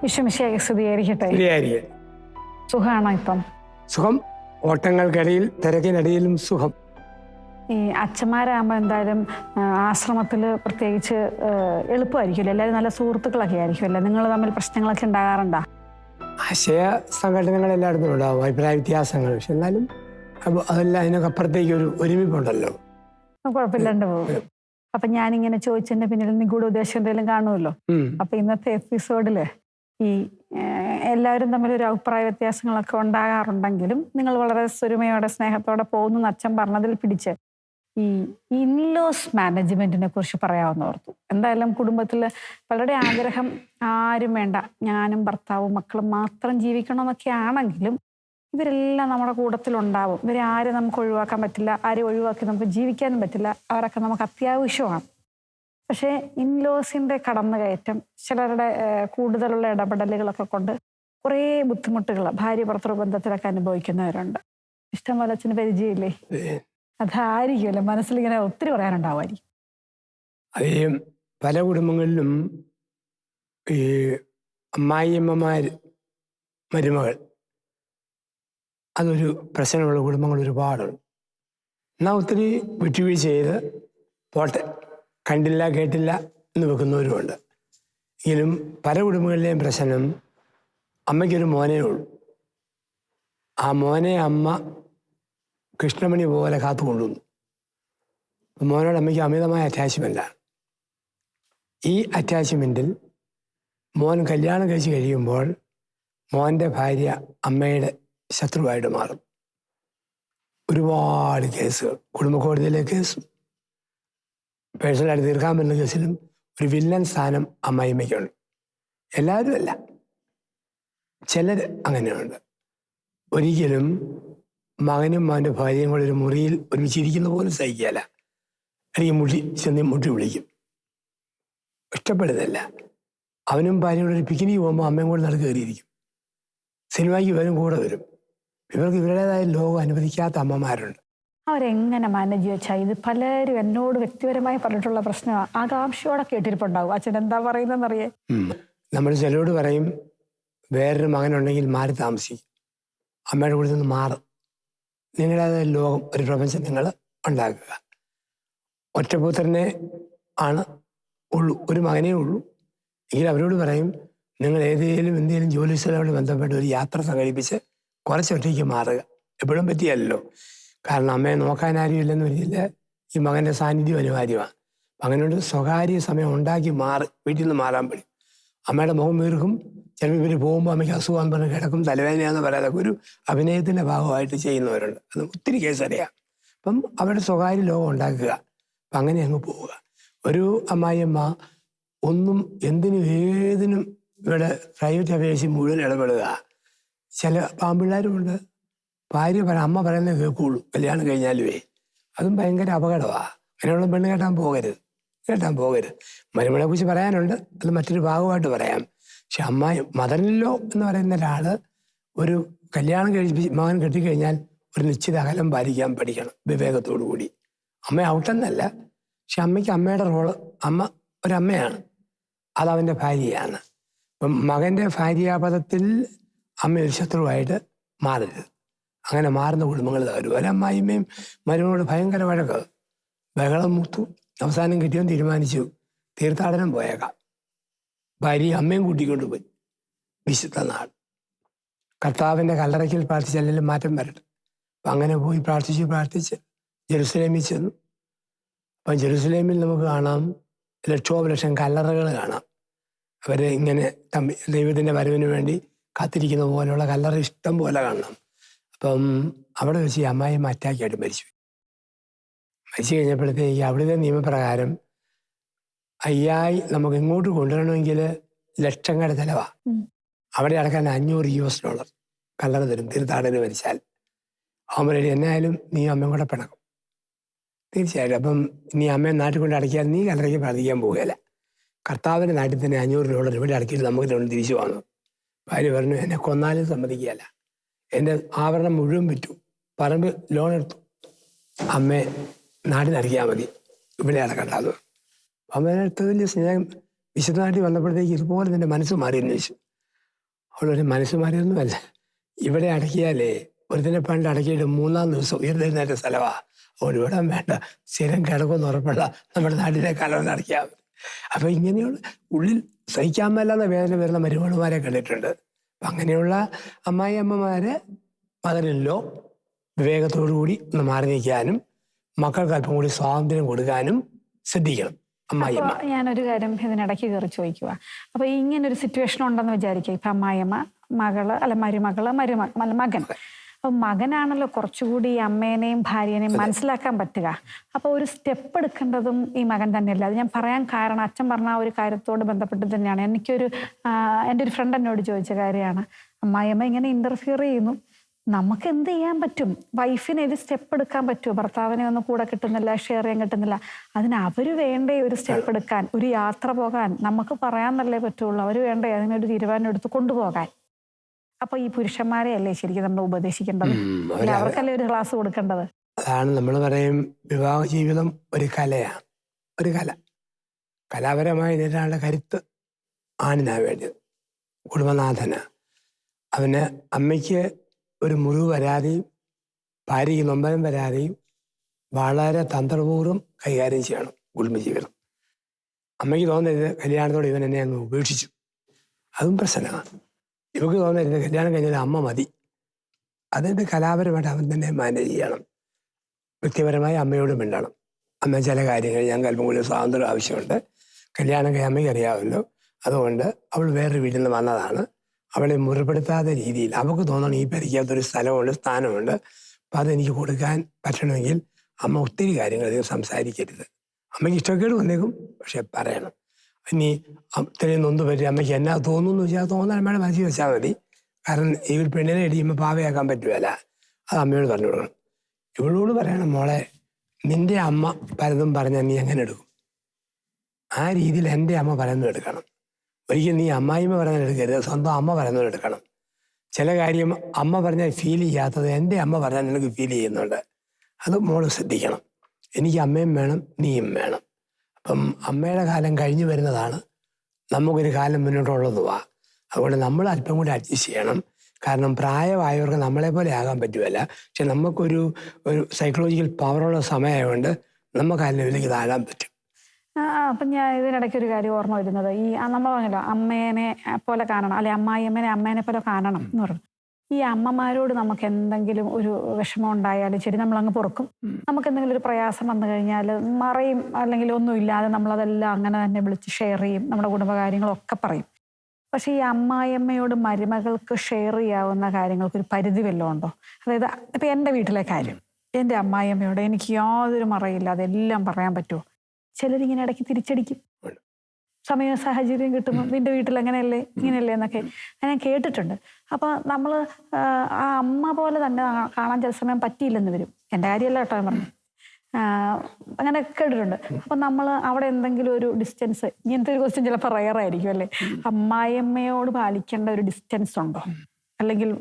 ഈശ്വമിശിഹായ്ക്ക് സ്തുതിയായിരിക്കട്ടെ. സുഖമാണോ ഇപ്പം? സുഖം. ഓട്ടങ്ങൾക്കിടയിൽ തിരക്കിനിടയിലും സുഖം. ഈ അച്ഛന്മാരാകുമ്പോൾ എന്തായാലും ആശ്രമത്തിൽ പ്രത്യേകിച്ച് എളുപ്പമായിരിക്കുമല്ലോ, എല്ലാവരും നല്ല സുഹൃത്തുക്കളൊക്കെ ആയിരിക്കുമല്ലോ. നിങ്ങൾ തമ്മിൽ പ്രശ്നങ്ങളൊക്കെ ഉണ്ടാകാറുണ്ടോ? ആശയ സംഘടനകൾ എല്ലായിടത്തും ഉണ്ടാവും, അഭിപ്രായ വ്യത്യാസങ്ങൾ. പക്ഷെ എന്നാലും അതെല്ലാം അതിനൊക്കെ അപ്പുറത്തേക്ക് ഒരു ഒരുമിപ്പുണ്ടല്ലോ, കുഴപ്പമില്ലാണ്ട് പോകും. അപ്പൊ ഞാനിങ്ങനെ ചോദിച്ചതിന്റെ പിന്നിൽ നിഗൂഢ ഉദ്ദേശം എന്തെങ്കിലും കാണുമല്ലോ. അപ്പൊ ഇന്നത്തെ എപ്പിസോഡില് ഈ എല്ലാവരും തമ്മിൽ ഒരു അഭിപ്രായ വ്യത്യാസങ്ങളൊക്കെ ഉണ്ടാകാറുണ്ടെങ്കിലും നിങ്ങൾ വളരെ സ്വരുമയോടെ സ്നേഹത്തോടെ പോകുന്നു അച്ഛൻ പറഞ്ഞതിൽ പിടിച്ച് ഈ ഇൻലോസ് മാനേജ്മെന്റിനെ കുറിച്ച് പറയാമെന്ന് ഓർത്തു. എന്തായാലും കുടുംബത്തിൽ പലരുടെ ആഗ്രഹം ആരും വേണ്ട, ഞാനും ഭർത്താവും മക്കളും മാത്രം ജീവിക്കണം എന്നൊക്കെ ആണെങ്കിലും ഇവരെല്ലാം നമ്മുടെ കൂട്ടത്തിലുണ്ടാവും. ഇവരെ ആരും നമുക്ക് ഒഴിവാക്കാൻ പറ്റില്ല, ആരും ഒഴിവാക്കി നമുക്ക് ജീവിക്കാനും പറ്റില്ല, അവരൊക്കെ നമുക്ക് അത്യാവശ്യമാണ്. പക്ഷേ ഇൻലോസിൻ്റെ കടന്നുകയറ്റം, ചിലരുടെ കൂടുതലുള്ള ഇടപെടലുകളൊക്കെ കൊണ്ട് കുറേ ബുദ്ധിമുട്ടുകൾ ഭാര്യ ഭർത്തൃ ബന്ധത്തിലൊക്കെ അനുഭവിക്കുന്നവരുണ്ട്. ഇഷ്ടം പോലെ അച്ഛന് പരിചയമില്ലേ? അതായിരിക്കുമല്ലോ മനസ്സിലിങ്ങനെ ഒത്തിരി പറയാനുണ്ടാവുമായിരിക്കും. അതേ പല കുടുംബങ്ങളിലും ഈ അമ്മായിയമ്മമാർ, മരുമകൾ, അതൊരു പ്രശ്നമുള്ള കുടുംബങ്ങൾ ഒരുപാടുണ്ട്. എന്നാൽ ഒത്തിരി വിട്ടുവീഴ്ച ചെയ്ത് പോട്ടെ, കണ്ടില്ല കേട്ടില്ല എന്ന് വെക്കുന്നവരുമുണ്ട്. എങ്കിലും പല കുടുംബങ്ങളിലെയും പ്രശ്നം അമ്മയ്ക്കൊരു മോനേ ഉള്ളൂ. ആ മോനെ അമ്മ കൃഷ്ണമണി പോലെ കാത്തു കൊണ്ടുവന്നു. മോനോട് അമ്മയ്ക്ക് അമിതമായ അറ്റാച്ച്മെൻറ്റാണ്. ഈ അറ്റാച്ച്മെൻറ്റിൽ മോൻ കല്യാണം കഴിച്ച് കഴിയുമ്പോൾ മോൻ്റെ ഭാര്യ അമ്മയുടെ ശത്രുവായിട്ട് മാറും. ഒരുപാട് കേസുകൾ, കുടുംബ കോടതിയിലെ കേസും പേഴ്സണലായിട്ട് തീർക്കാൻ പറ്റുന്ന കേസിലും ഒരു വില്ലൻ സ്ഥാനം അമ്മായിമ്മയ്ക്കുണ്ട്. എല്ലാവരും അല്ല, ചിലർ അങ്ങനെയുണ്ട്. ഒരിക്കലും മകനും മകൻ്റെ ഭാര്യയും കൂടെ ഒരു മുറിയിൽ ഒരുമിച്ചിരിക്കുന്ന പോലും സഹിക്കുകയില്ല. അല്ലെങ്കിൽ മുട്ടി വിളിക്കും, ഇഷ്ടപ്പെടുന്നില്ല. അവനും ഭാര്യയും കൂടെ ഒരു പിക്നിക്ക് പോകുമ്പോൾ അമ്മയും കൂടെ നടക്ക് കയറിയിരിക്കും. സിനിമയ്ക്ക് ഇവരും കൂടെ വരും. ഇവർക്ക് ഇവരുടേതായ ലോകം അനുവദിക്കാത്ത അമ്മമാരുണ്ട്. അവരെങ്ങനെ മാനേജ് വെച്ചാൽ ഇത് പലരും എന്നോട് വ്യക്തിപരമായി പറഞ്ഞിട്ടുള്ള പ്രശ്നമാണ്. ആകാംക്ഷയോടെ കേട്ടിരിപ്പുണ്ടാവും. അച്ഛൻ എന്താ പറയുന്നതെന്നറിയേ? നമ്മൾ ചിലരോട് പറയും, വേറൊരു മകനുണ്ടെങ്കിൽ മാറി താമസിക്കും, അമ്മയുടെ കൂടെ നിന്ന് മാറും, നിങ്ങളുടേതായ ലോകം, ഒരു പ്രപഞ്ചം നിങ്ങൾ ഉണ്ടാക്കുക. ഒറ്റപുത്രനെ ആണ് ഉള്ളൂ, ഒരു മകനേ ഉള്ളൂ എങ്കിൽ അവരോട് പറയും, നിങ്ങൾ എന്തെങ്കിലും ജോലി സ്ഥലത്തോട് ബന്ധപ്പെട്ട് ഒരു യാത്ര സംഘടിപ്പിച്ച് കുറച്ച് ഒറ്റയ്ക്ക് മാറുക. എപ്പോഴും പറ്റിയല്ലോ, കാരണം അമ്മയെ നോക്കാൻ ആരും ഇല്ലെന്ന് പറഞ്ഞില്ല, ഈ മകൻ്റെ സാന്നിധ്യം അനിവാര്യമാണ്. അങ്ങനെയോട് സ്വകാര്യ സമയം ഉണ്ടാക്കി വീട്ടിൽ നിന്ന് മാറാൻ പറ്റും. അമ്മയുടെ മുഖം വീർക്കും, ചിലപ്പോൾ ഇവർ പോകുമ്പോൾ അമ്മയ്ക്ക് അസുഖം പറഞ്ഞ് കിടക്കും, തലവേദനയാണെന്ന് പറയാതൊക്കെ ഒരു അഭിനയത്തിൻ്റെ ഭാഗമായിട്ട് ചെയ്യുന്നവരുണ്ട്. അത് ഒത്തിരി കേസറിയാം. അപ്പം അവരുടെ സ്വകാര്യ ലോകം ഉണ്ടാക്കുക, അപ്പം അങ്ങനെ അങ്ങ് പോവുക. ഒരു അമ്മായിയമ്മ ഒന്നും എന്തിനും ഏതിനും ഇവിടെ പ്രൈവറ്റ് അഫയേഴ്സിൽ മുഴുവൻ ഇടപെടുക. ചില പാമ്പിള്ളേരുമുണ്ട്, ഭാര്യ അമ്മ പറയുന്നത് കേൾക്കുള്ളൂ കല്യാണം കഴിഞ്ഞാലുവേ. അതും ഭയങ്കര അപകടമാണ്. അങ്ങനെയുള്ള പെണ്ണ് കേട്ടാൻ പോകരുത്. മരുമകളെ കുറിച്ച് പറയാനുണ്ട്, അത് മറ്റൊരു ഭാഗമായിട്ട് പറയാം. പക്ഷെ മദറിൻലോ എന്ന് പറയുന്ന ഒരാൾ ഒരു കല്യാണം മകൻ കെട്ടിക്കഴിഞ്ഞാൽ ഒരു നിശ്ചിത അകലം പാലിക്കാൻ പഠിക്കണം, വിവേകത്തോടു കൂടി. അമ്മ ഔട്ടെന്നല്ല, പക്ഷെ അമ്മയ്ക്ക് അമ്മയുടെ റോള്, അമ്മ ഒരമ്മയാണ്, അതവൻ്റെ ഭാര്യയാണ്. അപ്പം മകൻ്റെ ഭാര്യാപദത്തിൽ അമ്മ ഒരു ശത്രുവായിട്ട് മാറരുത്. അങ്ങനെ മാറുന്ന കുടുംബങ്ങൾ തകരും. ഒരമ്മായിമ്മയും മരുമകളോട് ഭയങ്കര വഴക്ക്, ബഹളം മൂത്തു, അവസാനം കിട്ടിയെന്ന് തീരുമാനിച്ചു, തീർത്ഥാടനം പോയേക്കാം. ഭാര്യ അമ്മയും കൂട്ടിക്കൊണ്ട് പോയി വിശുദ്ധ നാട്. കർത്താവിൻ്റെ കല്ലറയ്ക്കൽ പ്രാർത്ഥിച്ചല്ലെങ്കിലും മാറ്റം വരട്ടെ. അപ്പം അങ്ങനെ പോയി പ്രാർത്ഥിച്ച് ജെറുസലേമിൽ ചെന്നു. അപ്പം ജെറുസലേമിൽ നമുക്ക് കാണാം ലക്ഷോപലക്ഷം കല്ലറകൾ കാണാം. അവർ ഇങ്ങനെ ദൈവത്തിൻ്റെ വരവിന് വേണ്ടി കാത്തിരിക്കുന്ന പോലെയുള്ള കല്ലറ ഇഷ്ടം പോലെ കാണണം. അപ്പം അവിടെ വെച്ച് ഈ അമ്മായിയമ്മ അറ്റാക്കായിട്ട് മരിച്ചു കഴിഞ്ഞപ്പോഴത്തേക്ക് അവിടുത്തെ നിയമപ്രകാരം നമുക്ക് ഇങ്ങോട്ട് കൊണ്ടുവരണമെങ്കിൽ ലക്ഷങ്ങളുടെ ചിലവാണ്. അവിടെ അടക്കാൻ $500 കല്ലറ തരും തീർത്ഥാടനം മരിച്ചാൽ. അവൻ എന്നായാലും നീ അമ്മയും കൂടെ പിണക്കും തീർച്ചയായിട്ടും. അപ്പം നീ അമ്മയെ നാട്ടിൽ കൊണ്ട് അടയ്ക്കാൻ നീ കല്ലറയ്ക്ക് പ്രാർത്ഥിക്കാൻ പോവുകയില്ല. കർത്താവിൻ്റെ നാട്ടിൽ തന്നെ $500 ഇവിടെ അടക്കിയിട്ട് നമുക്ക് രണ്ട് തിരിച്ചു വാങ്ങും. ഭാര്യ പറഞ്ഞു, എന്നെ കൊന്നാലും സമ്മതിക്കുകയല്ല, എൻ്റെ ആഭരണം മുഴുവൻ വിറ്റു, പറമ്പ് ലോൺ എടുത്തു, അമ്മയെ നാട്ടിലടക്കിയാൽ മതി, ഇവിടെ അടക്കണ്ടാന്ന്. അമ്മേനടുത്ത് വലിയ സ്നേഹം. വിശുദ്ധ നാട്ടിൽ വന്നപ്പോഴത്തേക്ക് ഇതുപോലെ നിൻ്റെ മനസ്സ് മാറിയെന്ന് ചോദിച്ചു. അവളൊരു മനസ്സ് മാറിയൊന്നുമല്ല. ഇവിടെ അടക്കിയാലേ ഒരുതിനെ പണ്ട് അടക്കിയിട്ട് 3-ാം ദിവസം ഉയർന്നിരുന്നേറ്റ സ്ഥലമാണ്. അതുകൊണ്ട് ഇവിടെ വേണ്ട, സ്ഥിരം കിടക്കുമെന്ന് ഉറപ്പുള്ള നമ്മുടെ നാട്ടിലെ കാലം അടക്കിയാൽ മതി. അപ്പം ഇങ്ങനെയുള്ള ഉള്ളിൽ സഹിക്കാൻ മേലാത്ത വേദന വരുന്ന മരുമകളുമാരെ കണ്ടിട്ടുണ്ട്. അപ്പം അങ്ങനെയുള്ള അമ്മായി അമ്മമാരെ മകനിലോ വിവേകത്തോടു കൂടി ഒന്ന് മാറി നിൽക്കാനും മക്കൾക്ക് അല്പം കൂടി സ്വാതന്ത്ര്യം കൊടുക്കാനും ശ്രദ്ധിക്കണം. അമ്മായിയമ്മ, ഞാനൊരു കാര്യം ഇതിനിടയ്ക്ക് കയറി ചോദിക്കുക. അപ്പൊ ഇങ്ങനൊരു സിറ്റുവേഷൻ ഉണ്ടെന്ന് വിചാരിക്കുക. ഇപ്പൊ അമ്മായിയമ്മ മകള് അല്ല മരുമകള് മകൻ. അപ്പൊ മകനാണല്ലോ കുറച്ചുകൂടി ഈ അമ്മേനെയും ഭാര്യനെയും മനസ്സിലാക്കാൻ പറ്റുക. അപ്പൊ ഒരു സ്റ്റെപ്പ് എടുക്കേണ്ടതും ഈ മകൻ തന്നെയല്ല. അത് ഞാൻ പറയാൻ കാരണം അച്ഛൻ പറഞ്ഞ ആ ഒരു കാര്യത്തോട് ബന്ധപ്പെട്ട് തന്നെയാണ്. എൻ്റെ ഒരു ഫ്രണ്ട് എന്നോട് ചോദിച്ച കാര്യമാണ്, അമ്മായിയമ്മ ഇങ്ങനെ ഇന്റർഫിയർ ചെയ്യുന്നു, നമുക്ക് എന്ത് ചെയ്യാൻ പറ്റും? വൈഫിന് ഒരു സ്റ്റെപ്പ് എടുക്കാൻ പറ്റുമോ? ഭർത്താവിനെ ഒന്നും കൂടെ കിട്ടുന്നില്ല, ഷെയർ ചെയ്യാൻ കിട്ടുന്നില്ല. അതിന് അവര് വേണ്ടേ ഒരു സ്റ്റെപ്പ് എടുക്കാൻ, ഒരു യാത്ര പോകാൻ? നമുക്ക് പറയാന്നല്ലേ പറ്റുള്ളൂ. അവര് വേണ്ടേ അതിനൊരു തീരുമാനം എടുത്ത് കൊണ്ടുപോകാൻ? അപ്പൊ ഈ പുരുഷന്മാരെ അല്ലേ ശരിക്കും നമ്മൾ ഉപദേശിക്കേണ്ടത്? അവർക്കല്ലേ ഒരു ക്ലാസ് കൊടുക്കേണ്ടത്? അതാണ് നമ്മൾ പറയും, വിവാഹ ജീവിതം ഒരു കലയാണ്. ഒരു കലാപരമായി നേരിടാനുള്ള കരുത്ത് ആണിനാ വേണ്ടത്. കുടുംബനാഥന് അവന് അമ്മയ്ക്ക് ഒരു മുറിവ് വരാതെയും ഭാര്യയ്ക്ക് നൊമ്പരം വരാതെയും വളരെ തന്ത്രപൂർവ്വം കൈകാര്യം ചെയ്യണം കുടുംബജീവിതം. അമ്മയ്ക്ക് തോന്നരുത് കല്യാണത്തോടെ ഇവൻ എന്നെ അങ്ങ് ഉപേക്ഷിച്ചു, അതും പ്രശ്നമാണ്. ഇവക്ക് തോന്നരുത് കല്യാണം കഴിഞ്ഞാൽ അമ്മ മതി. അതിൻ്റെ കലാപരമായിട്ട് അവൻ തന്നെ മാനേജ് ചെയ്യണം. വ്യക്തിപരമായി അമ്മയോട് മിണ്ടണം. അമ്മ ചില കാര്യങ്ങൾ ഞങ്ങൾക്ക് അല്പം കൂടി സ്വാതന്ത്ര്യം ആവശ്യമുണ്ട്, കല്യാണം കഴിഞ്ഞ അമ്മയ്ക്ക് അറിയാമല്ലോ, അതുകൊണ്ട് അവൾ വേറൊരു വീട്ടിൽ നിന്ന് വന്നതാണ്, അവളെ മുറിപ്പെടുത്താത്ത രീതിയിൽ അവൾക്ക് തോന്നണം ഈ പരിക്കാത്തൊരു സ്ഥലമുണ്ട്, സ്ഥാനമുണ്ട്, അപ്പം അതെനിക്ക് കൊടുക്കാൻ പറ്റണമെങ്കിൽ അമ്മ ഒത്തിരി കാര്യങ്ങൾ അധികം സംസാരിക്കരുത്. അമ്മയ്ക്ക് ഇഷ്ടക്കേട് വന്നേക്കും, പക്ഷെ പറയണം. ഇനി ഇത്രയും നൊന്ത് പറ്റി അമ്മയ്ക്ക് എന്നാ തോന്നുന്നു വെച്ചാൽ തോന്നാൻ അമ്മയുടെ മനസ്സിൽ വെച്ചാൽ മതി. കാരണം ഈ ഒരു പെണ്ണിനെ ഇടിയുമ്പോൾ പാവയാക്കാൻ പറ്റുമല്ല, അത് അമ്മയോട് പറഞ്ഞു കൊടുക്കണം. ഇവളോട് പറയണം, മോളെ നിന്റെ അമ്മ പലതും പറഞ്ഞാൽ നീ എങ്ങനെ എടുക്കും? ആ രീതിയിൽ എൻ്റെ അമ്മ പറയുന്നത് എടുക്കണം. ഒരിക്കലും നീ അമ്മായിമ്മ പറയുന്നത് എടുക്കരുത്, സ്വന്തം അമ്മ പറയുന്നത് എടുക്കണം. ചില കാര്യം അമ്മ പറഞ്ഞാൽ ഫീൽ ചെയ്യാത്തത് എൻ്റെ അമ്മ പറഞ്ഞാൽ നിനക്ക് ഫീൽ ചെയ്യുന്നുണ്ട്, അത് മോള് ശ്രദ്ധിക്കണം. എനിക്ക് അമ്മയും വേണം, നീയും വേണം. അപ്പം അമ്മയുടെ കാലം കഴിഞ്ഞു വരുന്നതാണ്, നമുക്കൊരു കാലം മുന്നോട്ടുള്ളതുവാ. അതുകൊണ്ട് നമ്മൾ അല്പം കൂടി അഡ്ജസ്റ്റ് ചെയ്യണം. കാരണം പ്രായമായവർക്ക് നമ്മളെ പോലെ ആകാൻ പറ്റുമല്ല, പക്ഷെ നമുക്കൊരു സൈക്കോളജിക്കൽ പവറുള്ള സമയമായതുകൊണ്ട് നമുക്ക് ആ ലെവലിലേക്ക് താഴാൻ പറ്റും. അപ്പം ഞാൻ ഇതിനിടയ്ക്ക് ഒരു കാര്യം ഓർമ്മ വരുന്നത്, ഈ നമ്മൾ പറഞ്ഞല്ലോ അമ്മേനെ പോലെ കാണണം, അല്ലെ അമ്മേനെ പോലെ കാണണം എന്ന് പറഞ്ഞു. ഈ അമ്മമാരോട് നമുക്ക് എന്തെങ്കിലും ഒരു വിഷമം ഉണ്ടായാലും ശരി നമ്മളങ്ങ് പൊറുക്കും. നമുക്ക് എന്തെങ്കിലും ഒരു പ്രയാസം വന്നു കഴിഞ്ഞാൽ മറയും, അല്ലെങ്കിൽ ഒന്നുമില്ലാതെ നമ്മളതെല്ലാം അങ്ങനെ തന്നെ വിളിച്ച് ഷെയർ ചെയ്യും, നമ്മുടെ കുടുംബകാര്യങ്ങളൊക്കെ പറയും. പക്ഷെ ഈ അമ്മായിയമ്മയോട് മരുമകൾക്ക് ഷെയർ ചെയ്യാവുന്ന കാര്യങ്ങൾക്ക് ഒരു പരിധി വല്ലതും ഉണ്ടോ? അതായത് ഇപ്പം എൻ്റെ വീട്ടിലെ കാര്യം എൻ്റെ അമ്മായിയമ്മയോട് എനിക്ക് യാതൊരു മറയില്ല, അതെല്ലാം പറയാൻ പറ്റുമോ? ചിലരിങ്ങനെ ഇടയ്ക്ക് തിരിച്ചടിക്കും, സമയവും സാഹചര്യം കിട്ടുമ്പോൾ നിന്റെ വീട്ടിൽ അങ്ങനെയല്ലേ ഇങ്ങനെയല്ലേ എന്നൊക്കെ ഞാൻ കേട്ടിട്ടുണ്ട്. അപ്പോൾ നമ്മൾ ആ അമ്മ പോലെ തന്നെ കാണാൻ ചില സമയം പറ്റിയില്ലെന്ന് വരും. എൻ്റെ കാര്യമല്ല കേട്ടോ ഞാൻ പറഞ്ഞു, അങ്ങനെ കേട്ടിട്ടുണ്ട്. അപ്പം നമ്മൾ അവിടെ എന്തെങ്കിലും ഒരു ഡിസ്റ്റൻസ്, ഇങ്ങനത്തെ ഒരു ക്വസ്റ്റ്യൻ ചിലപ്പോൾ റയറായിരിക്കും അല്ലേ, അമ്മായിയമ്മയോട് പാലിക്കേണ്ട ഒരു ഡിസ്റ്റൻസ് ഉണ്ടോ? അല്ലെങ്കിൽ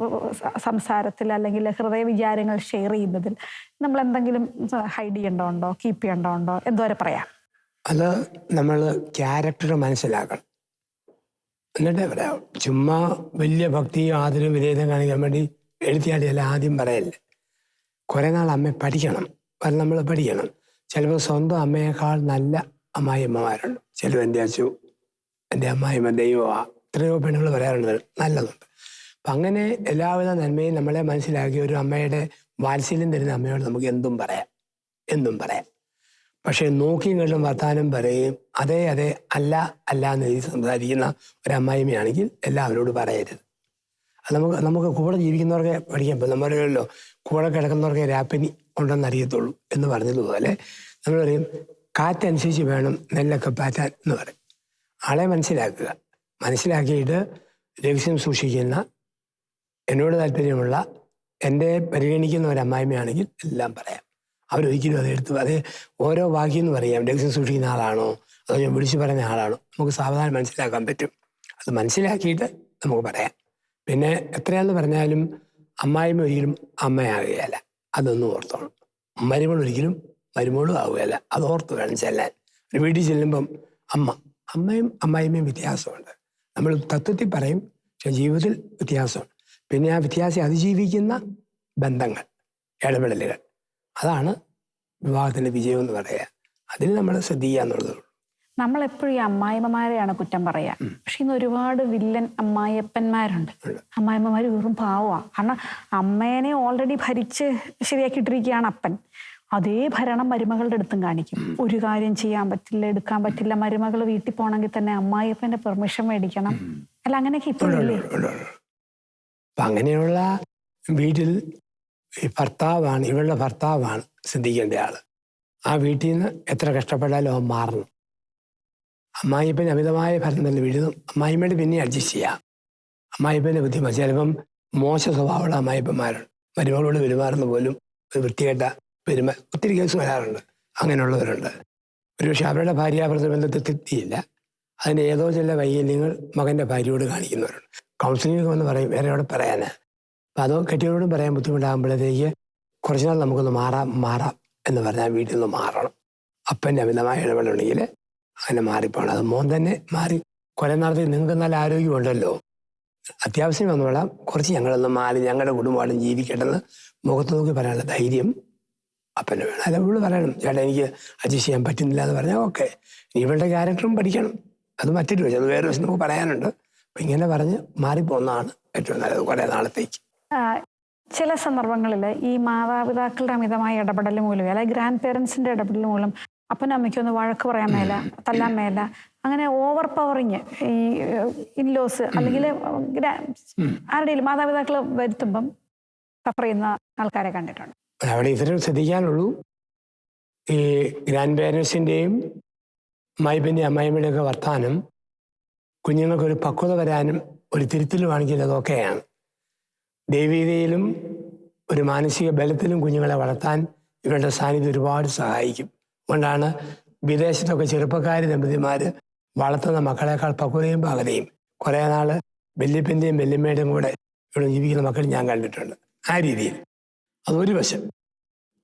സംസാരത്തിൽ അല്ലെങ്കിൽ ഹൃദയ വിചാരങ്ങൾ ഷെയർ ചെയ്യുന്നതിൽ നമ്മൾ എന്തെങ്കിലും ഹൈഡ് ചെയ്യേണ്ടതുണ്ടോ, കീപ്പ് ചെയ്യേണ്ടതുണ്ടോ, എന്തോരെ പറയാം? അത് നമ്മൾ ക്യാരക്ടർ മനസ്സിലാക്കണം, എന്നിട്ടേ പറയാം. ചുമ്മാ വലിയ ഭക്തിയും ആദരവും വിധേയതയും കാണിക്കാൻ വേണ്ടി എഴുത്തിയാടിയല്ല ആദ്യം പറയല്ലേ. കുറേ നാൾ അമ്മയെ പഠിക്കണം, നമ്മൾ പഠിക്കണം. ചിലപ്പോൾ സ്വന്തം അമ്മയേക്കാൾ നല്ല അമ്മായിയമ്മമാരുണ്ട്. ചിലപ്പോൾ എൻ്റെ അച്ഛൻ, എൻ്റെ അമ്മായിമ്മ ദൈവമാ, എത്രയോ പെണ്ണുകൾ പറയാറുണ്ട്, നല്ലതുണ്ട്. അപ്പം അങ്ങനെ എല്ലാവിധ നന്മയും നമ്മളെ മനസ്സിലാക്കി ഒരു അമ്മയുടെ വാത്സല്യം തരുന്ന അമ്മയോട് നമുക്ക് എന്തും പറയാം. പക്ഷെ നോക്കിയും കണ്ടും വർത്താനം പറയും, അതെ അല്ല എന്ന് എഴുതി സംസാരിക്കുന്ന ഒരമ്മായിമ്മയാണെങ്കിൽ എല്ലാവരോടും പറയരുത്. അത് നമുക്ക് കൂടെ ജീവിക്കുന്നവർക്ക് പഠിക്കാൻ പറ്റും. നമ്മൾ പറയുമല്ലോ, കൂടെ കിടക്കുന്നവർക്ക് രാപ്പനി ഉണ്ടെന്ന് അറിയത്തുള്ളൂ എന്ന് പറഞ്ഞതുപോലെ നമ്മൾ പറയും, കാറ്റനുസരിച്ച് വേണം നെല്ലൊക്കെ പാറ്റാൻ എന്ന് പറയും. ആളെ മനസ്സിലാക്കിയിട്ട് രഹസ്യം സൂക്ഷിക്കുന്ന, എന്നോട് താല്പര്യമുള്ള, എൻ്റെ പരിഗണിക്കുന്ന ഒരു അമ്മായിമ്മയാണെങ്കിൽ എല്ലാം പറയാം. അവരൊരിക്കലും അത് ഓരോ വാക്യം എന്ന് പറയാം, രഹസ്യം സൂക്ഷിക്കുന്ന ആളാണോ അതോ ഞാൻ വിളിച്ചു പറയുന്ന ആളാണോ, നമുക്ക് സാവധാനം മനസ്സിലാക്കാൻ പറ്റും. അത് മനസ്സിലാക്കിയിട്ട് നമുക്ക് പറയാം. പിന്നെ എത്രയാന്ന് പറഞ്ഞാലും അമ്മായിമ്മ ഒരിക്കലും അമ്മയാകുകയല്ല, അതൊന്നും ഓർത്തോണം. മരുമോൾ ഒരിക്കലും മരുമോളും ആവുകയല്ല, അത് ഓർത്ത് വേണം ചെല്ലാൻ. ഒരു വീട്ടിൽ ചെല്ലുമ്പം അമ്മയും അമ്മായിമ്മയും വ്യത്യാസമുണ്ട്. നമ്മൾ തത്വത്തിൽ പറയും, പക്ഷെ ജീവിതത്തിൽ വ്യത്യാസമാണ്. പിന്നെ ആ വ്യത്യാസം അതിജീവിക്കുന്ന ബന്ധങ്ങൾ, ഇടപെടലുകൾ, അതാണ് വിവാഹത്തിൻ്റെ വിജയം എന്ന് പറയുക. അതിൽ നമ്മൾ ശ്രദ്ധിക്കുക എന്നുള്ളതുള്ളൂ. നമ്മളെപ്പോഴും ഈ അമ്മായിമ്മമാരെയാണ് കുറ്റം പറയുക. പക്ഷെ ഇന്ന് ഒരുപാട് വില്ലൻ അമ്മായിയപ്പന്മാരുണ്ട്. അമ്മായിമ്മമാർ വെറും പാവമാണ്. കാരണം അമ്മേനെ ഓൾറെഡി ഭരിച്ച് ശരിയാക്കിയിട്ടിരിക്കുകയാണ് അപ്പൻ. അതേ ഭരണം മരുമകളുടെ അടുത്തും കാണിക്കും. ഒരു കാര്യം ചെയ്യാൻ പറ്റില്ല, എടുക്കാൻ പറ്റില്ല. മരുമകൾ വീട്ടിൽ പോകണമെങ്കിൽ തന്നെ അമ്മായിയപ്പൻ്റെ പെർമിഷൻ മേടിക്കണം. അല്ല, അങ്ങനെയൊക്കെ ഇപ്പോഴില്ലേ? അപ്പം അങ്ങനെയുള്ള വീട്ടിൽ ഈ ഭർത്താവാണ്, ഇവളുടെ ഭർത്താവാണ് ശ്രദ്ധിക്കേണ്ട ആൾ. ആ വീട്ടിൽ നിന്ന് എത്ര കഷ്ടപ്പെട്ടാലും അവൻ മാറണം. അമ്മായിപ്പന് അമിതമായ ഭരണം തന്നെ വീഴുന്നു. അമ്മായിമ്മയുടെ പിന്നെ അഡ്ജസ്റ്റ് ചെയ്യാം. അമ്മായിപ്പൻ്റെ ബുദ്ധിമുട്ട് ചിലപ്പം മോശ സ്വഭാവമുള്ള അമ്മായിപ്പന്മാരുണ്ട്. മരുമകളോട് പെരുമാറുന്ന പോലും ഒരു വൃത്തികെട്ട ഒത്തിരി കേസ് വരാറുണ്ട്. അങ്ങനെയുള്ളവരുണ്ട്. ഒരുപക്ഷെ അവരുടെ ഭാര്യാഭർത്തൃ ബന്ധത്തിൽ തൃപ്തിയില്ല. അതിൻ്റെ ഏതോ ചില വൈകല്യങ്ങൾ മകൻ്റെ ഭാര്യയോട് കാണിക്കുന്നവരുണ്ട്. കൗൺസിലിംഗ് എന്ന് പറയും, വേറെ അവിടെ പറയാനാ. അപ്പം അതോ കെട്ടിയവരോടും പറയാൻ ബുദ്ധിമുട്ടാകുമ്പോഴത്തേക്ക് കുറച്ചുനാൾ നമുക്കൊന്ന് മാറാം എന്ന് പറഞ്ഞാൽ വീട്ടിൽ നിന്ന് മാറണം. അപ്പൻ്റെ അമിതമായ ഇടപെടലുണ്ടെങ്കിൽ അങ്ങനെ മാറിപ്പോണം. അത് മോൻ തന്നെ മാറി കുറേ നാളത്തേക്ക് നിങ്ങൾക്ക് നല്ല ആരോഗ്യമുണ്ടല്ലോ, അത്യാവശ്യം വന്നോളാം, കുറച്ച് ഞങ്ങളൊന്ന് മാറി ഞങ്ങളുടെ കുടുംബമായിട്ടും ജീവിക്കട്ടെന്ന് മുഖത്ത് നോക്കി പറയാനുള്ള ധൈര്യം അപ്പന് വേണം. അല്ല ഇവള് പറയണം, ചേട്ടാ എനിക്ക് അഡ്ജസ്റ്റ് ചെയ്യാൻ പറ്റുന്നില്ല എന്ന് പറഞ്ഞാൽ ഓക്കെ, ഇവളുടെ ക്യാരക്ടറും പഠിക്കണം. അത് മറ്റൊരു വശം, അത് വേറെ വശം നമുക്ക് പറയാനുണ്ട്. അപ്പം ഇങ്ങനെ പറഞ്ഞ് മാറിപ്പോകുന്നതാണ് ഏറ്റവും നല്ലത് കുറേ നാളത്തേക്ക്. ചില സന്ദർഭങ്ങളിൽ ഈ മാതാപിതാക്കളുടെ അമിതമായ ഇടപെടൽ മൂലം, അല്ലെങ്കിൽ ഗ്രാൻഡ് പേരൻസിന്റെ ഇടപെടൽ മൂലം അപ്പനും അമ്മയ്ക്കൊന്ന് വഴക്ക് പറയാൻ മേല, തല്ലാൻ മേല, അങ്ങനെ ഓവർ പവറിങ് ഈ ഇൻലോസ് അല്ലെങ്കിൽ ആരുടെയും മാതാപിതാക്കൾ വരുത്തുമ്പം സഫർ ചെയ്യുന്ന ആൾക്കാരെ കണ്ടിട്ടുണ്ട്. അവിടെ ഇത്തരം ശ്രദ്ധിക്കാനുള്ളൂ. ഈ ഗ്രാൻഡ് പേരൻസിൻ്റെയും അമ്മായിപ്പൻ്റെയും അമ്മായിമ്മയുടെയൊക്കെ വർത്താനം കുഞ്ഞുങ്ങൾക്കൊരു പക്വത വരാനും ഒരു തിരുത്തൽ കാണിക്കുന്നതൊക്കെയാണ്. ദൈവീകതയിലും ഒരു മാനസിക ബലത്തിലും കുഞ്ഞുങ്ങളെ വളർത്താൻ ഇവരുടെ സാന്നിധ്യം ഒരുപാട് സഹായിക്കും. അതുകൊണ്ടാണ് വിദേശത്തൊക്കെ ചെറുപ്പക്കാർ ദമ്പതിമാർ വളർത്തുന്ന മക്കളെക്കാൾ പക്വതയും പാകതയും കുറേ നാൾ വല്യപ്പൻ്റെയും വല്യമ്മയുടെയും കൂടെ ഇവിടെ ജീവിക്കുന്ന മക്കൾ ഞാൻ കണ്ടിട്ടുണ്ട്. ആ രീതിയിൽ അതൊരു വശം.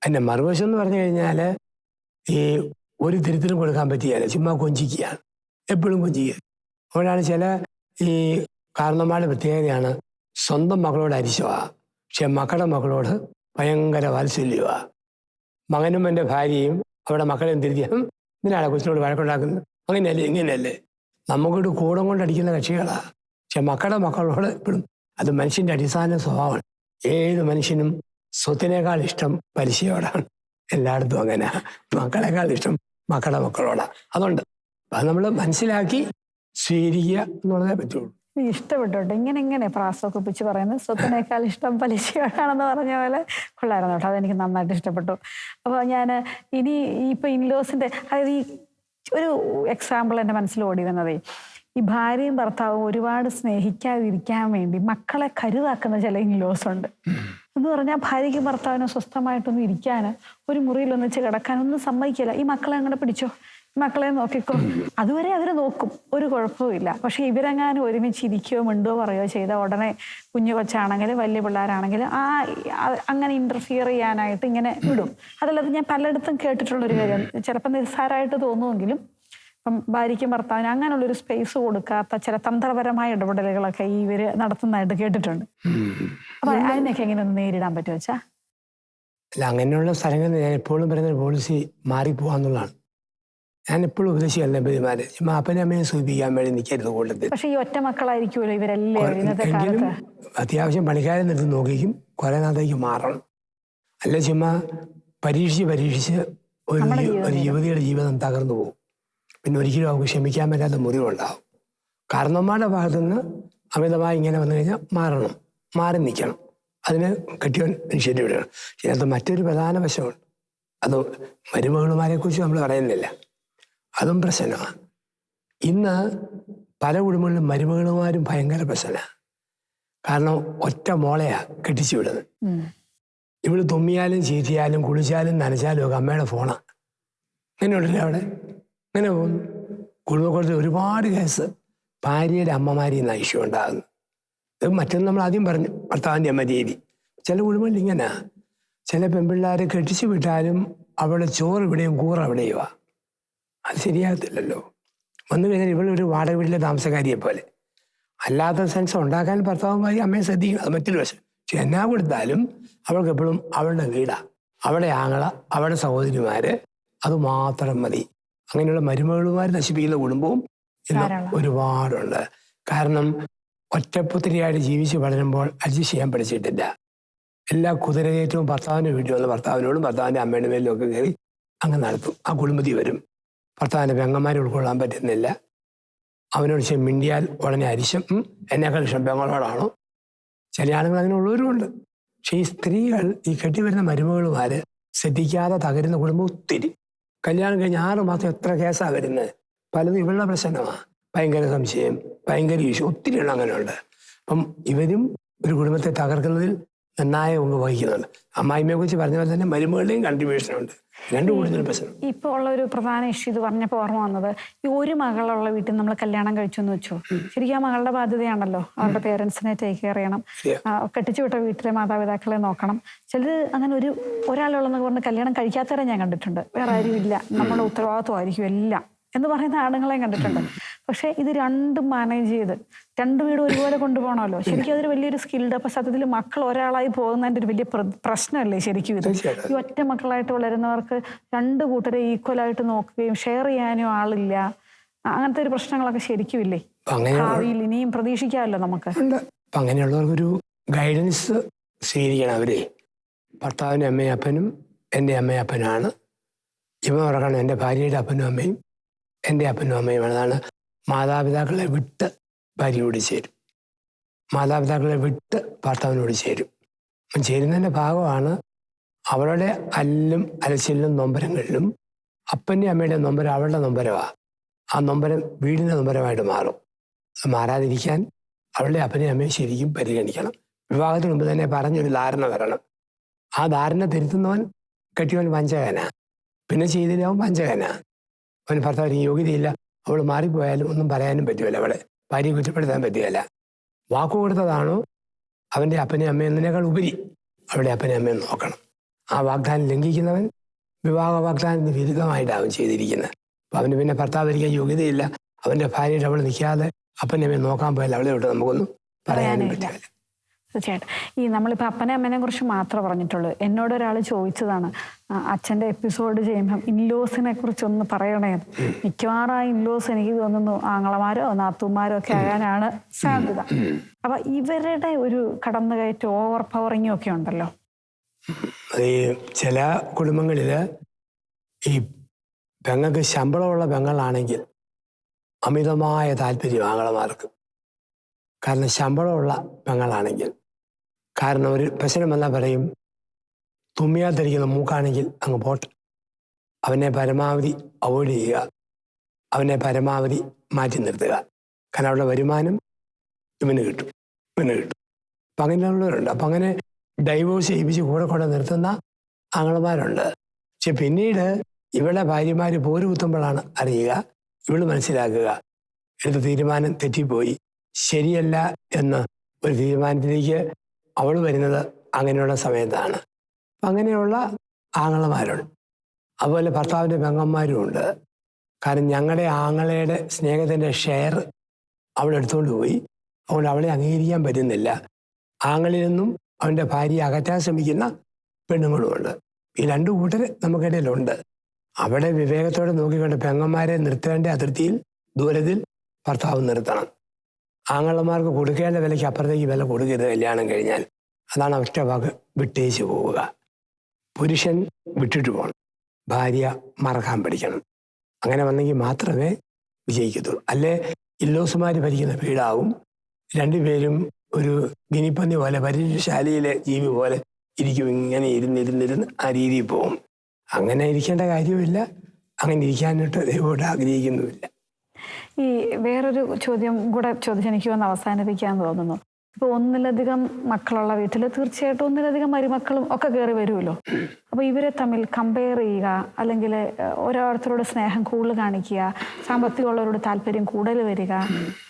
അതിൻ്റെ മറുവശം എന്ന് പറഞ്ഞു കഴിഞ്ഞാൽ ഈ ഒരു തിരുത്തലും കൊടുക്കാൻ പറ്റിയാൽ ചുമ്മാ കൊഞ്ചിക്കുകയാണ്, എപ്പോഴും കൊഞ്ചിക്കുക. അതുകൊണ്ടാണ് ചില ഈ കാരണന്മാരുടെ പ്രത്യേകതയാണ് സ്വന്തം മക്കളോട് അരിശമാണ്, പക്ഷെ മക്കളുടെ മക്കളോട് ഭയങ്കര വാത്സല്യമാണ്. മകനും എൻ്റെ ഭാര്യയും അവിടെ മക്കളെ തിരുത്തി ഇതിനാണ് കൊച്ചിനോട് വഴക്കുണ്ടാക്കുന്നത്, അങ്ങനെയല്ലേ ഇങ്ങനെയല്ലേ, നമുക്കൊരു കൂടം കൊണ്ടടിക്കുന്ന കക്ഷികളാണ്. പക്ഷെ മക്കളോട് എപ്പോഴും അത് മനുഷ്യൻ്റെ അടിസ്ഥാന സ്വഭാവമാണ്. ഏത് മനുഷ്യനും സ്വത്തിനേക്കാൾ ഇഷ്ടം പലിശയോടാണ്. എല്ലായിടത്തും അങ്ങനെ. മക്കളെക്കാൾ ഇഷ്ടം മക്കളോടാണ്. അതുകൊണ്ട് അത് നമ്മൾ മനസ്സിലാക്കി സ്വീകരിക്കുക എന്നുള്ളതേ പറ്റുള്ളൂ. ഇഷ്ടപ്പെട്ടോട്ടെ ഇങ്ങനെ പ്രാസമൊക്കെ ഒപ്പിച്ച് പറയുന്നത്. സ്വത്തിനേക്കാൾ ഇഷ്ടം പലിശയോടാണെന്ന് പറഞ്ഞ പോലെ കൊള്ളായിരുന്നു കേട്ടോ. അതെനിക്ക് നന്നായിട്ട് ഇഷ്ടപ്പെട്ടു. അപ്പോൾ ഞാൻ ഇനി ഇപ്പോൾ ഇൻലോസിൻ്റെ, അതായത് ഈ ഒരു എക്സാമ്പിൾ എൻ്റെ മനസ്സിൽ ഓടി വന്നതേ, ഈ ഭാര്യയും ഭർത്താവും ഒരുപാട് സ്നേഹിക്കാതിരിക്കാൻ വേണ്ടി മക്കളെ കരുതാക്കുന്ന ചില ഇൻലോസ് ഉണ്ട്. എന്ന് പറഞ്ഞാൽ ഭാര്യയ്ക്കും ഭർത്താവിനും സ്വസ്ഥമായിട്ടൊന്നും ഇരിക്കാൻ, ഒരു മുറിയിലൊന്നിച്ച് കിടക്കാനൊന്നും സമ്മതിക്കില്ല. ഈ മക്കളെ അങ്ങനെ പിടിച്ചോ, ഈ മക്കളെ നോക്കിക്കോ, അതുവരെ അവർ നോക്കും, ഒരു കുഴപ്പമില്ല. പക്ഷെ ഇവരെങ്ങാനും ഒരുമിച്ച് ഇരിക്കുകയോ മിണ്ടുകയോ പറയുകയോ ചെയ്താൽ ഉടനെ കുഞ്ഞു കൊച്ചാണെങ്കിലും വലിയ പിള്ളേരാണെങ്കിലും അങ്ങനെ ഇന്റർഫിയർ ചെയ്യാനായിട്ട് ഇങ്ങനെ വിടും. അതല്ലാതെ ഞാൻ പലയിടത്തും കേട്ടിട്ടുള്ളൊരു കാര്യം, ചിലപ്പോൾ നിസ്സാരമായിട്ട് തോന്നുമെങ്കിലും ഇപ്പം ഭാര്യയ്ക്കും ഭർത്താവിനും അങ്ങനെയുള്ളൊരു സ്പേസ് കൊടുക്കാത്ത ചില തന്ത്രപരമായ ഇടപെടലുകളൊക്കെ ഇവര് നടത്തുന്നതായിട്ട് കേട്ടിട്ടുണ്ട്. അപ്പൊ അതിനൊക്കെ എങ്ങനെ ഒന്ന് നേരിടാൻ പറ്റുമോ വെച്ചാ? അല്ല, അങ്ങനെയുള്ള സ്ഥലങ്ങളിൽ ഞാൻ എപ്പോഴും പറയുന്ന പോളിസി മാറിപ്പോവാന്നുള്ളതാണ്. ഞാൻ എപ്പോഴും ഉപദേശിക്കല്ല പെരുമാരെ ചുമ്മാ അപ്പനെ അമ്മയെ സൂചിപ്പിക്കാൻ വേണ്ടി നിൽക്കരുത് കൂട്ടത്തിൽ. പക്ഷെ ഈ ഒറ്റ മക്കളായിരിക്കുമല്ലോ ഇവരെല്ലാവരും ഇന്നത്തെ കാലത്ത്. അത്യാവശ്യം പണിക്കാരെ നിർത്തി നോക്കിക്കും കുറെ നാളത്തേക്ക് മാറണം. അല്ല ചുമ്മാ പരീക്ഷിച്ച് ഒരു യുവതിയുടെ ജീവിതം തകർന്നു പോകും. പിന്നെ ഒരിക്കലും അവർക്ക് ക്ഷമിക്കാൻ പറ്റാത്ത മുറിവുണ്ടാവും. കാരണന്മാരുടെ ഭാഗത്തുനിന്ന് അമിതമായി ഇങ്ങനെ വന്നു കഴിഞ്ഞാൽ മാറി നിൽക്കണം. അതിന് കെട്ടിയവൻ ഇനിഷ്യേറ്റീവ് എടുക്കണം. ഇതിനകത്ത് മറ്റൊരു പ്രധാന വശമുണ്ട്. അത് മരുമകളുമാരെ കുറിച്ച് നമ്മൾ പറയുന്നില്ല, അതും പ്രശ്നമാണ്. ഇന്ന് പല കുടുംബങ്ങളിലും മരുമകളുമാരും ഭയങ്കര പ്രശ്നമാണ്. കാരണം ഒറ്റ മോളെയാ കെട്ടിച്ചു വിടുന്നത്. ഇവള് തുമ്മിയാലും ചീറ്റിയാലും കുളിച്ചാലും നനച്ചാലും ഒക്കെ അമ്മയുടെ ഫോണാണ്. അങ്ങനെയുണ്ടല്ലോ അവിടെ. അങ്ങനെ പോകുന്നു. കുടുംബക്കുളത്തിൽ ഒരുപാട് കേസ് ഭാര്യയുടെ അമ്മമാരിൽ നിന്ന് ഇഷ്യൂ ഉണ്ടാകുന്നു. ഇത് മറ്റൊന്ന് നമ്മൾ ആദ്യം പറഞ്ഞു, ഭർത്താവിൻ്റെ അമ്മ രീതി. ചില കുടുംബങ്ങളിൽ ഇങ്ങനെ ചില പെൺപിള്ളേരെ കെട്ടിച്ചു വിട്ടാലും അവളുടെ ചോറ് ഇവിടെയും കൂറ അവിടെയുവാ. അത് ശരിയാകത്തില്ലല്ലോ. വന്നു കഴിഞ്ഞാൽ ഇവളൊരു വാടക വീട്ടിലെ താമസക്കാരിയെ പോലെ. അല്ലാത്ത സെൻസ് ഉണ്ടാക്കാൻ ഭർത്താവുമായി അമ്മയെ ശ്രദ്ധിക്കണം, അത് മറ്റൊരു വശം. പക്ഷെ എന്നാ കൊടുത്താലും അവൾക്ക് എപ്പോഴും അവളുടെ വീടാണ്, അവിടെ ആങ്ങള, അവിടെ സഹോദരിമാര്, അത് മാത്രം മതി. അങ്ങനെയുള്ള മരുമകളുമാർ നശിപ്പിക്കുന്ന കുടുംബവും ഇന്ന് ഒരുപാടുണ്ട്. കാരണം ഒറ്റപ്പുത്രിയായിട്ട് ജീവിച്ച് വളരുമ്പോൾ അഡ്ജസ്റ്റ് ചെയ്യാൻ പഠിച്ചിട്ടില്ല. എല്ലാ കുതിരകയറ്റവും ഭർത്താവിൻ്റെ വീട്ടിൽ വന്ന് ഭർത്താവിനോടും ഭർത്താവിൻ്റെ അമ്മയുടെ മേലും ഒക്കെ കയറി അങ്ങ് നടത്തും. ആ കുടുംബത്തിൽ വരും. ഭർത്താവിൻ്റെ പെങ്ങന്മാരെ ഉൾക്കൊള്ളാൻ പറ്റുന്നില്ല. അവനോട് മിണ്ടിയാൽ ഉടനെ അരിശം, എന്നേക്കാൾ ഇഷ്ടം പെങ്ങളോടാണോ? ചില ആളുകൾ അങ്ങനെ ഉള്ളവരുമുണ്ട്. പക്ഷെ ഈ സ്ത്രീകൾ, ഈ കെട്ടിവരുന്ന മരുമകളുമാര് ശ്രദ്ധിക്കാതെ തകരുന്ന കുടുംബം ഒത്തിരി. കല്യാണം കഴിഞ്ഞ് 6 മാസം എത്ര കേസാണ് വരുന്നത്. പലതും ഇവളുടെ പ്രശ്നമാണ്. ഭയങ്കര സംശയം, ഭയങ്കര ഇഷ്യൂ, ഒത്തിരി എണ്ണം അങ്ങനെയുണ്ട്. അപ്പം ഇവരും ഒരു കുടുംബത്തെ തകർക്കുന്നതിൽ നന്നായ പങ്ക് വഹിക്കുന്നുണ്ട്. അമ്മായിമ്മയെ കുറിച്ച് പറഞ്ഞ പോലെ തന്നെ മരുമകളുടെയും കൺട്രിബ്യൂഷൻ ഉണ്ട്. രണ്ടു കൂടുതൽ പ്രശ്നം. ഇപ്പോൾ ഉള്ള ഒരു പ്രധാന ഇഷ്യൂ ഇത് പറഞ്ഞപ്പോൾ ഓർമ്മ വന്നത്, ഈ ഒരു മകളുള്ള വീട്ടിൽ നമ്മൾ കല്യാണം കഴിച്ചു എന്ന് വെച്ചു, ശരിക്കും ആ മകളുടെ ബാധ്യതയാണല്ലോ അവരുടെ പേരൻസിനെ ടേക്ക് കെയർ ചെയ്യണം, കെട്ടിച്ചു വിട്ട വീട്ടിലെ മാതാപിതാക്കളെ നോക്കണം. ചിലർ അങ്ങനെ ഒരാളുള്ളെന്നൊക്കെ പറഞ്ഞ് കല്യാണം കഴിക്കാത്തവരെ ഞാൻ കണ്ടിട്ടുണ്ട്. വേറെ ആരും ഇല്ല, നമ്മുടെ ഉത്തരവാദിത്വമായിരിക്കും എല്ലാം എന്ന് പറയുന്ന ആണുങ്ങളെയും കണ്ടിട്ടുണ്ട്. പക്ഷെ ഇത് രണ്ടും മാനേജ് ചെയ്ത് 2 വീടും ഒരുപോലെ കൊണ്ടുപോകണമല്ലോ. ശരിക്കും അതൊരു വലിയൊരു സ്കിൽഡ്. അപ്പൊ സത്യത്തിൽ മക്കൾ ഒരാളായി പോകുന്നതിന്റെ ഒരു വലിയ പ്രശ്നമല്ലേ ശരിക്കും ഇത്? ഈ ഒറ്റ മക്കളായിട്ട് വളരുന്നവർക്ക് 2 കൂട്ടരെ ഈക്വലായിട്ട് നോക്കുകയും ഷെയർ ചെയ്യാനും ആളില്ല, അങ്ങനത്തെ ഒരു പ്രശ്നങ്ങളൊക്കെ ശരിക്കും ഇല്ലേ? ഭാവിയിൽ ഇനിയും പ്രതീക്ഷിക്കാമല്ലോ നമുക്ക്. അങ്ങനെയുള്ളവർക്കൊരു ഗൈഡൻസ് സ്വീകരിക്കണം. അവരെ ഭർത്താവിൻ്റെ അമ്മയും അപ്പനും എൻ്റെ അമ്മയും അപ്പനാണ്. ഇവ പറയണം എൻ്റെ ഭാര്യയുടെ അപ്പനും അമ്മയും എൻ്റെ അപ്പനും അമ്മയുമാണ്. അതാണ് മാതാപിതാക്കളെ വിട്ട് ഭാര്യയോട് ചേരും, മാതാപിതാക്കളെ വിട്ട് ഭർത്താവിനോട് ചേരും. ചേരുന്നതിൻ്റെ ഭാഗമാണ് അവളുടെ അല്ലും അലച്ചിലും നൊമ്പരങ്ങളിലും അപ്പൻ്റെ അമ്മയുടെ നൊമ്പരം അവളുടെ നൊമ്പരമാണ്. ആ നൊമ്പരം വീടിൻ്റെ നൊമ്പരമായിട്ട് മാറും. അത് മാറാതിരിക്കാൻ അവളുടെ അപ്പനെയും അമ്മയും ശരിക്കും പരിഗണിക്കണം. വിവാഹത്തിന് മുമ്പ് തന്നെ പറഞ്ഞൊരു ധാരണ വരണം. ആ ധാരണ തിരുത്തുന്നവൻ കെട്ടിയവൻ വഞ്ചകനാ, പിന്നെ ചെയ്തില്ലാവും വഞ്ചകനാ. അവൻ ഭർത്താവിന് യോഗ്യതയില്ല, അവൾ മാറിപ്പോയാലും ഒന്നും പറയാനും പറ്റുകയില്ല, അവളെ ഭാര്യയെ കുറ്റപ്പെടുത്താൻ പറ്റുകയില്ല. വാക്കു കൊടുത്തതാണോ അവൻ്റെ അപ്പനെയും അമ്മയും എന്നതിനേക്കാൾ ഉപരി അവളുടെ അപ്പനെയും അമ്മയും നോക്കണം. ആ വാഗ്ദാനം ലംഘിക്കുന്നവൻ വിവാഹ വാഗ്ദാനത്തിന് വിരുദ്ധമായിട്ടാവും ചെയ്തിരിക്കുന്നത്. അപ്പം അവന് പിന്നെ ഭർത്താവ് ഭരിക്കാൻ യോഗ്യതയില്ല. അവൻ്റെ ഭാര്യയുടെ അവൾ നിൽക്കാതെ അപ്പനെ അമ്മയെ നോക്കാൻ പോയാൽ അവളെ വിട്ട് നമുക്കൊന്നും പറയാനും പറ്റില്ല. തീർച്ചയായിട്ടും. ഈ നമ്മളിപ്പോൾ അപ്പനെ അമ്മേനെ കുറിച്ച് മാത്രമേ പറഞ്ഞിട്ടുള്ളൂ. എന്നോട് ഒരാൾ ചോദിച്ചതാണ്, അച്ഛൻ്റെ എപ്പിസോഡ് ചെയ്യുമ്പം ഇൻലോസിനെ കുറിച്ചൊന്ന് പറയണേ. മിക്കവാറും ആ ഇൻലോസ് എനിക്ക് തോന്നുന്നു ആങ്ങളമാരോ നാത്തൂമാരോ ഒക്കെ ആകാനാണ് സാധ്യത. അപ്പൊ ഇവരുടെ ഒരു കടന്നുകയറ്റം, ഓവർ പവറിങ്ങും ഒക്കെ ഉണ്ടല്ലോ. ഈ ചില കുടുംബങ്ങളിൽ ഈ പെങ്ങൾക്ക് ശമ്പളമുള്ള പെങ്ങളാണെങ്കിൽ അമിതമായ താല്പര്യം ആങ്ങളമാർക്ക്. കാരണം ശമ്പളമുള്ള പെങ്ങളാണെങ്കിൽ, കാരണം ഒരു പ്രശ്നം വന്നാൽ പറയും, തുമ്മിയാതിരിക്കുന്ന മൂക്കാണെങ്കിൽ അങ്ങ് പോട്ടെ, അവനെ പരമാവധി അവോയ്ഡ് ചെയ്യുക, അവനെ പരമാവധി മാറ്റി നിർത്തുക. കാരണം അവരുടെ വരുമാനം ഇവന് കിട്ടും. അപ്പം അങ്ങനെയുള്ളവരുണ്ട്. അപ്പം അങ്ങനെ ഡൈവോഴ്സ് ചെയ്യിപ്പിച്ച് കൂടെ നിർത്തുന്ന ആങ്ങളമാരുണ്ട്. പക്ഷെ പിന്നീട് ഇവളുടെ ഭാര്യമാർ പോര് കുത്തുമ്പോഴാണ് അറിയുക, ഇവള് മനസ്സിലാക്കുക എടുത്ത തീരുമാനം തെറ്റിപ്പോയി, ശരിയല്ല എന്ന ഒരു തീരുമാനത്തിലേക്ക് അവൾ വരുന്നത് അങ്ങനെയുള്ള സമയത്താണ്. അപ്പം അങ്ങനെയുള്ള ആങ്ങളമാരുണ്ട്. അതുപോലെ ഭർത്താവിൻ്റെ പെങ്ങന്മാരും ഉണ്ട്. കാരണം ഞങ്ങളുടെ ആങ്ങളയുടെ സ്നേഹത്തിൻ്റെ ഷെയർ അവൾ എടുത്തുകൊണ്ട് പോയി, അതുകൊണ്ട് അവളെ അംഗീകരിക്കാൻ പറ്റുന്നില്ല. ആങ്ങളിൽ നിന്നും അവൻ്റെ ഭാര്യയെ അകറ്റാൻ ശ്രമിക്കുന്ന പെണ്ണുങ്ങളുമുണ്ട്. ഈ 2 കൂട്ടർ നമുക്കിടയിലുണ്ട്. അവിടെ വിവേകത്തോടെ നോക്കിക്കൊണ്ട് പെങ്ങന്മാരെ നിർത്തേണ്ട അതിർത്തിയിൽ, ദൂരത്തിൽ ഭർത്താവ് നിർത്തണം. ആങ്ങളമാർക്ക് കൊടുക്കേണ്ട വിലയ്ക്ക് അപ്പുറത്തേക്ക് വില കൊടുക്കരുത് കല്യാണം കഴിഞ്ഞാൽ. അതാണ് ഒറ്റ വാക്ക്, വിട്ടേച്ച് പോവുക. പുരുഷൻ വിട്ടിട്ട് പോകണം, ഭാര്യ മറക്കാൻ പഠിക്കണം. അങ്ങനെ വന്നെങ്കിൽ മാത്രമേ വിജയിക്കത്തുള്ളൂ. അല്ലേ ഇല്ലോസുമാർ ഭരിക്കുന്ന വീടാവും. 2 പേരും ഒരു ഗിനിപ്പന്നി പോലെ, പരീക്ഷശാലയിലെ ജീവി പോലെ ഇരിക്കും. ഇങ്ങനെ ഇരുന്നിരുന്നിരുന്ന് ആ രീതിയിൽ പോകും. അങ്ങനെ ഇരിക്കേണ്ട കാര്യമില്ല, അങ്ങനെ ഇരിക്കാനായിട്ട് ദൈവത്തോട് ആഗ്രഹിക്കുന്നുമില്ല. ഈ വേറൊരു ചോദ്യം കൂടെ ചോദിച്ച് എനിക്ക് വന്ന് അവസാനിപ്പിക്കാന്ന് തോന്നുന്നു. ഇപ്പൊ ഒന്നിലധികം മക്കളുള്ള വീട്ടിൽ തീർച്ചയായിട്ടും ഒന്നിലധികം മരുമക്കളും ഒക്കെ കയറി വരുമല്ലോ. അപ്പൊ ഇവരെ തമ്മിൽ കമ്പയർ ചെയ്യുക, അല്ലെങ്കിൽ ഓരോരുത്തരോട് സ്നേഹം കൂടുതൽ കാണിക്കുക, സാമ്പത്തികമുള്ളവരോട് താല്പര്യം കൂടുതൽ വരിക,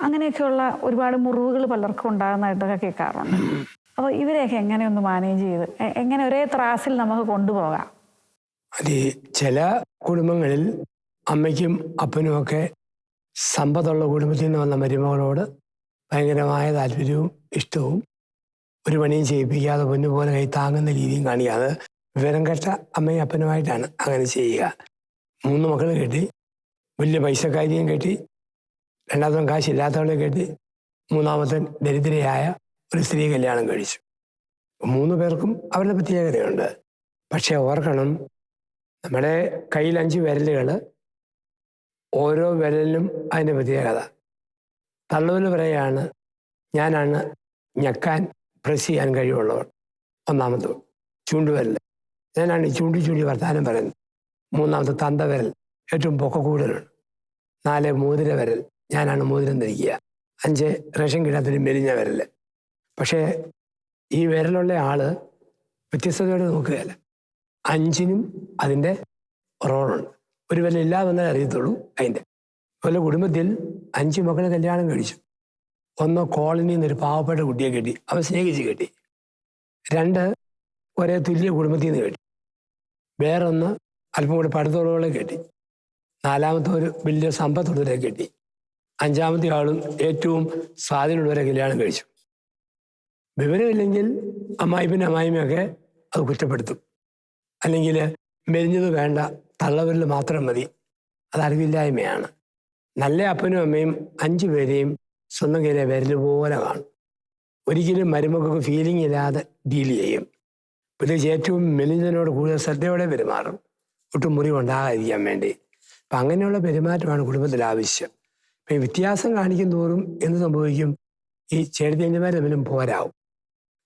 അങ്ങനെയൊക്കെയുള്ള ഒരുപാട് മുറിവുകൾ പലർക്കും ഉണ്ടാകുന്നതായിട്ടൊക്കെ കേൾക്കാറുണ്ട്. അപ്പൊ ഇവരെയൊക്കെ എങ്ങനെ ഒന്ന് മാനേജ് ചെയ്ത് എങ്ങനെ ഒരേ ത്രാസിൽ നമുക്ക് കൊണ്ടുപോകാം? അത് ചില കുടുംബങ്ങളിൽ അമ്മയ്ക്കും അപ്പനും ഒക്കെ സമ്പത്തുള്ള കുടുംബത്തിൽ നിന്ന് വന്ന മരുമകളോട് ഭയങ്കരമായ താല്പര്യവും ഇഷ്ടവും ഒരു പണിയും ചെയ്യിപ്പിക്കാതെ പൊന്നുപോലെ കൈ താങ്ങുന്ന രീതിയും കാണിക്കാതെ വിവരം കെട്ട അമ്മയും അപ്പനുമായിട്ടാണ് അങ്ങനെ ചെയ്യുക. 3 മക്കൾ കെട്ടി, വലിയ പൈസക്കാരിയും കെട്ടി, രണ്ടാമത്തെ കാശില്ലാത്തവളെ കെട്ടി, മൂന്നാമത്തെ ദരിദ്രയായ ഒരു സ്ത്രീ കല്യാണം കഴിച്ചു. 3 പേർക്കും അവരുടെ പ്രത്യേകതയുണ്ട്. പക്ഷെ ഓർക്കണം, നമ്മുടെ കയ്യിൽ 5 വിരലുകൾ, ഓരോ വിരലിനും അതിൻ്റെ പ്രത്യേകത. തള്ളവിൽ പറയുകയാണ്, ഞാനാണ് ഞെക്കാൻ പ്രസ് ചെയ്യാൻ കഴിവുള്ളവർ. ഒന്നാമത്തെ ചൂണ്ടുവിരൽ, ഞാനാണ് ചൂണ്ടി വർത്താനം പറയുന്നത്. 3ാമത്തെ തന്തവിരൽ, ഏറ്റവും പൊക്ക കൂടുതലുണ്ട്. 4 മോതിര വിരൽ, ഞാനാണ് മോതിരം ധരിക്കുക. 5 റേഷൻ കിട്ടാത്തൊരു മെലിഞ്ഞ വിരൽ. പക്ഷേ ഈ വിരലുള്ള ആള് വ്യത്യസ്തതയോടെ നോക്കുകയല്ല, 5നും അതിൻ്റെ റോളുണ്ട്. ഒരു വിരൽ ഇല്ലാതെ വന്നാൽ അറിയത്തുള്ളൂ അതിൻ്റെ. അതുപോലെ കുടുംബത്തിൽ 5 മക്കളെ കല്യാണം കഴിച്ചു. 1 കോളനിയിൽ നിന്നൊരു പാവപ്പെട്ട കുട്ടിയെ കെട്ടി, അവൻ സ്നേഹിച്ച് കെട്ടി. 2 ഒരേ തുല്യ കുടുംബത്തിൽ നിന്ന് കെട്ടി. വേറൊന്ന് അല്പം കൂടി പഠിത്തമുള്ളവളെ കെട്ടി. 4ാമത്തെ ഒരു വലിയ സമ്പത്തുള്ളവരെ കെട്ടി. 5ാമത്തെ ആളും ഏറ്റവും സ്വാധീനമുള്ളവരെ കല്യാണം കഴിച്ചു. വിവരമില്ലെങ്കിൽ അമ്മായിമ്മയൊക്കെ അത് കുറ്റപ്പെടുത്തും. അല്ലെങ്കിൽ മെലിഞ്ഞത് വേണ്ട, തള്ളവരിൽ മാത്രം മതി. അത് അറിവില്ലായ്മയാണ്. നല്ല അപ്പനും അമ്മയും 5 പേരെയും സ്വന്തം കയ്യിലെ വിരൽ പോലെ കാണും. ഒരിക്കലും മരുമക്കൾക്ക് ഫീലിംഗ് ഇല്ലാതെ ഡീൽ ചെയ്യും. പ്രത്യേകിച്ച് ഏറ്റവും മെലിഞ്ഞതിനോട് കൂടുതൽ ശ്രദ്ധയോടെ പെരുമാറും, ഒട്ടും മുറിവുണ്ടാകാതിരിക്കാൻ വേണ്ടി. അപ്പം അങ്ങനെയുള്ള പെരുമാറ്റമാണ് കുടുംബത്തിൽ ആവശ്യം. അപ്പം ഈ വ്യത്യാസം കാണിക്കും തോറും എന്ത് സംഭവിക്കും? ഈ ചേട്ടത്തിയന്മാർ തമ്മിലും പോരാവും.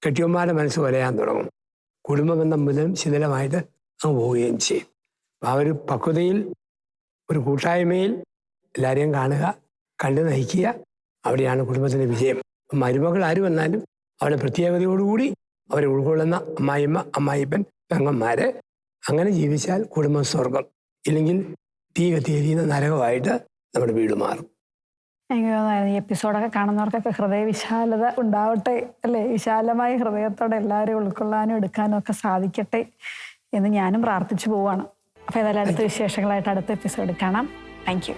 കെട്ടിയന്മാരുടെ മനസ്സ് വലയാൻ തുടങ്ങും. കുടുംബബന്ധം മുതലും ശിഥിലമായിട്ട് അങ്ങ് പോവുകയും ചെയ്യും. അപ്പം ആ ഒരു പക്വതയിൽ, ഒരു കൂട്ടായ്മയിൽ എല്ലാവരെയും കാണുക, കണ്ടു നയിക്കുക, അവിടെയാണ് കുടുംബത്തിൻ്റെ വിജയം. മരുമകൾ ആര് വന്നാലും അവരുടെ പ്രത്യേകതയോടുകൂടി അവരെ ഉൾക്കൊള്ളുന്ന അമ്മായിമ്മ, അമ്മായിപ്പൻ, പെങ്ങന്മാര്, അങ്ങനെ ജീവിച്ചാൽ കുടുംബം സ്വർഗം. ഇല്ലെങ്കിൽ തീ കത്തിയെരിയുന്ന നരകമായിട്ട് നമ്മുടെ വീട് മാറും. എനിക്ക് തോന്നുന്നു ഈ എപ്പിസോഡൊക്കെ കാണുന്നവർക്കൊക്കെ ഹൃദയവിശാലത ഉണ്ടാവട്ടെ, അല്ലേ? വിശാലമായ ഹൃദയത്തോടെ എല്ലാവരെയും ഉൾക്കൊള്ളാനും എടുക്കാനും ഒക്കെ സാധിക്കട്ടെ എന്ന് ഞാനും പ്രാർത്ഥിച്ചു പോവാണ്. അപ്പോൾ ഏതായാലും അടുത്ത വിശേഷങ്ങളായിട്ട് അടുത്ത എപ്പിസോഡ് കാണാം. Thank you.